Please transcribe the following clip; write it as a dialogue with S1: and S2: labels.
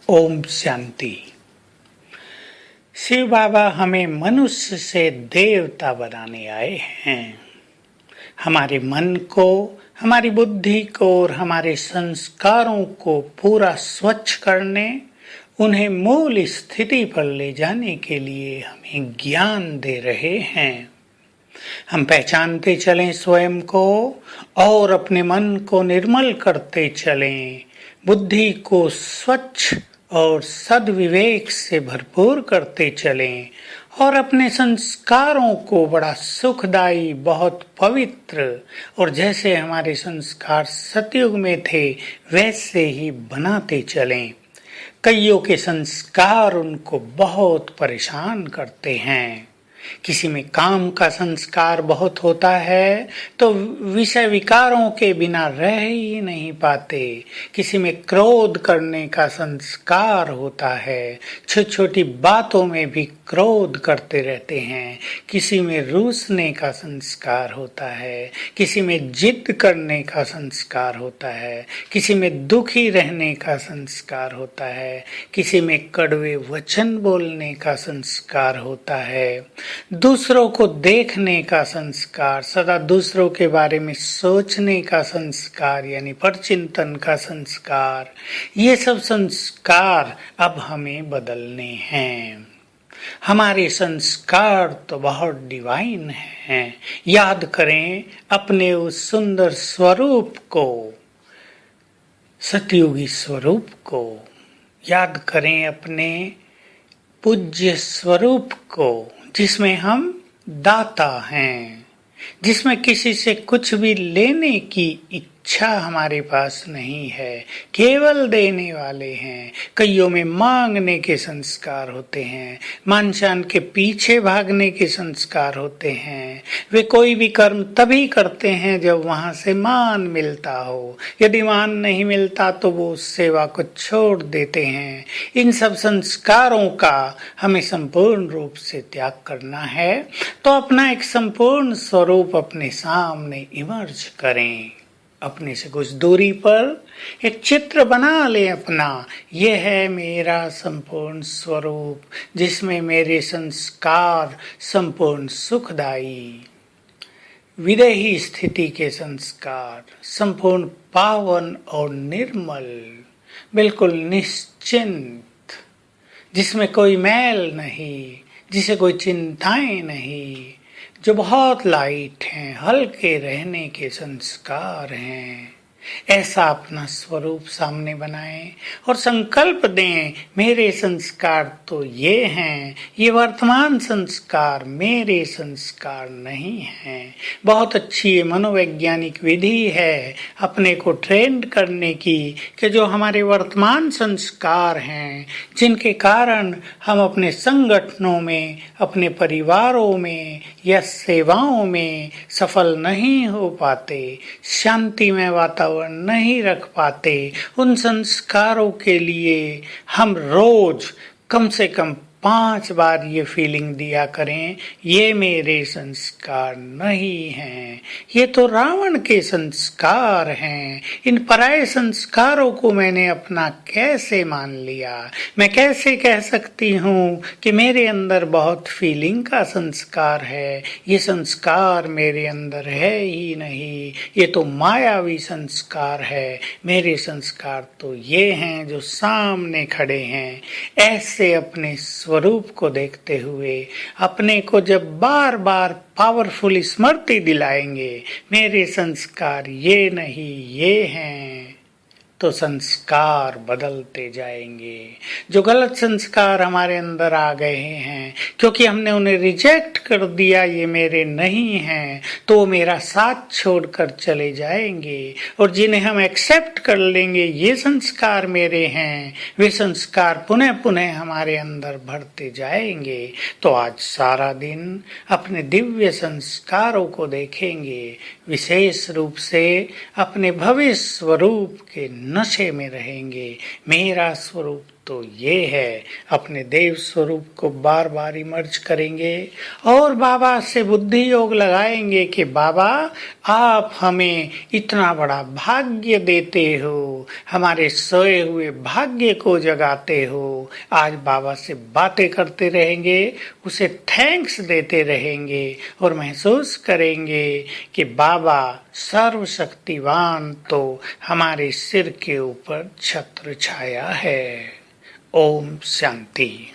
S1: ओम शांति। शिव बाबा हमें मनुष्य से देवता बनाने आए हैं। हमारे मन को, हमारी बुद्धि को और हमारे संस्कारों को पूरा स्वच्छ करने, उन्हें मूल स्थिति पर ले जाने के लिए हमें ज्ञान दे रहे हैं। हम पहचानते चलें स्वयं को और अपने मन को निर्मल करते चलें, बुद्धि को स्वच्छ और सद्विवेक से भरपूर करते चलें और अपने संस्कारों को बड़ा सुखदायी, बहुत पवित्र और जैसे हमारे संस्कार सतयुग में थे वैसे ही बनाते चलें। कईयों के संस्कार उनको बहुत परेशान करते हैं। किसी में काम का संस्कार बहुत होता है तो विषय विकारों के बिना रह ही नहीं पाते। किसी में क्रोध करने का संस्कार होता है, छोटी छोटी बातों में भी क्रोध करते रहते हैं। किसी में रूसने का संस्कार होता है, किसी में जिद करने का संस्कार होता है, किसी में दुखी रहने का संस्कार होता है, किसी में कड़वे वचन बोलने का संस्कार होता है, दूसरों को देखने का संस्कार, सदा दूसरों के बारे में सोचने का संस्कार यानी परचिंतन का संस्कार। ये सब संस्कार अब हमें बदलने हैं। हमारे संस्कार तो बहुत डिवाइन हैं। याद करें अपने उस सुंदर स्वरूप को, सतयुगी स्वरूप को। याद करें अपने पूज्य स्वरूप को जिसमें हम दाता हैं, जिसमें किसी से कुछ भी लेने की इच्छा हमारे पास नहीं है, केवल देने वाले हैं। कईयों में मांगने के संस्कार होते हैं, मान शान के पीछे भागने के संस्कार होते हैं। वे कोई भी कर्म तभी करते हैं जब वहां से मान मिलता हो। यदि मान नहीं मिलता तो वो उस सेवा को छोड़ देते हैं। इन सब संस्कारों का हमें संपूर्ण रूप से त्याग करना है। तो अपना एक संपूर्ण स्वरूप अपने सामने इमर्ज करें। अपने से कुछ दूरी पर एक चित्र बना ले अपना। यह है मेरा संपूर्ण स्वरूप जिसमें मेरे संस्कार संपूर्ण सुखदायी, विदेही स्थिति के संस्कार, संपूर्ण पावन और निर्मल, बिल्कुल निश्चिंत, जिसमें कोई मैल नहीं, जिसे कोई चिंताएं नहीं, जो बहुत लाइट हैं, हल्के रहने के संस्कार हैं। ऐसा अपना स्वरूप सामने बनाएं और संकल्प दें, मेरे संस्कार तो ये हैं, ये वर्तमान संस्कार मेरे संस्कार नहीं हैं। बहुत अच्छी ये मनोवैज्ञानिक विधि है अपने को ट्रेन करने की कि जो हमारे वर्तमान संस्कार हैं, जिनके कारण हम अपने संगठनों में, अपने परिवारों में या सेवाओं में सफल नहीं हो पाते, शांतिमय वातावरण नहीं रख पाते, उन संस्कारों के लिए हम रोज कम से कम 5 बार ये फीलिंग दिया करें, ये मेरे संस्कार नहीं हैं, ये तो रावण के संस्कार हैं। इन पराये संस्कारों को मैंने अपना कैसे मान लिया? मैं कैसे कह सकती हूँ कि मेरे अंदर बहुत फीलिंग का संस्कार है? ये संस्कार मेरे अंदर है ही नहीं, ये तो मायावी संस्कार है। मेरे संस्कार तो ये हैं जो सामने खड़े हैं। ऐसे अपने स्वरूप को देखते हुए अपने को जब बार बार पावरफुल स्मृति दिलाएंगे, मेरे संस्कार ये नहीं ये हैं, तो संस्कार बदलते जाएंगे। जो गलत संस्कार हमारे अंदर आ गए हैं, क्योंकि हमने उन्हें रिजेक्ट कर दिया, ये मेरे नहीं हैं, तो वो मेरा साथ छोड़कर चले जाएंगे। और जिन्हें हम एक्सेप्ट कर लेंगे, ये संस्कार मेरे हैं, वे संस्कार पुनः पुनः हमारे अंदर भरते जाएंगे। तो आज सारा दिन अपने दिव्य संस्कारों को देखेंगे, विशेष रूप से अपने भव्य स्वरूप के नशे में रहेंगे। मेरा स्वरूप तो ये है, अपने देव स्वरूप को बार बार इमर्ज करेंगे और बाबा से बुद्धि योग लगाएंगे कि बाबा आप हमें इतना बड़ा भाग्य देते हो, हमारे सोए हुए भाग्य को जगाते हो। आज बाबा से बातें करते रहेंगे, उसे थैंक्स देते रहेंगे और महसूस करेंगे कि बाबा सर्वशक्तिवान तो हमारे सिर के ऊपर छत्र छाया है। ओम शांति।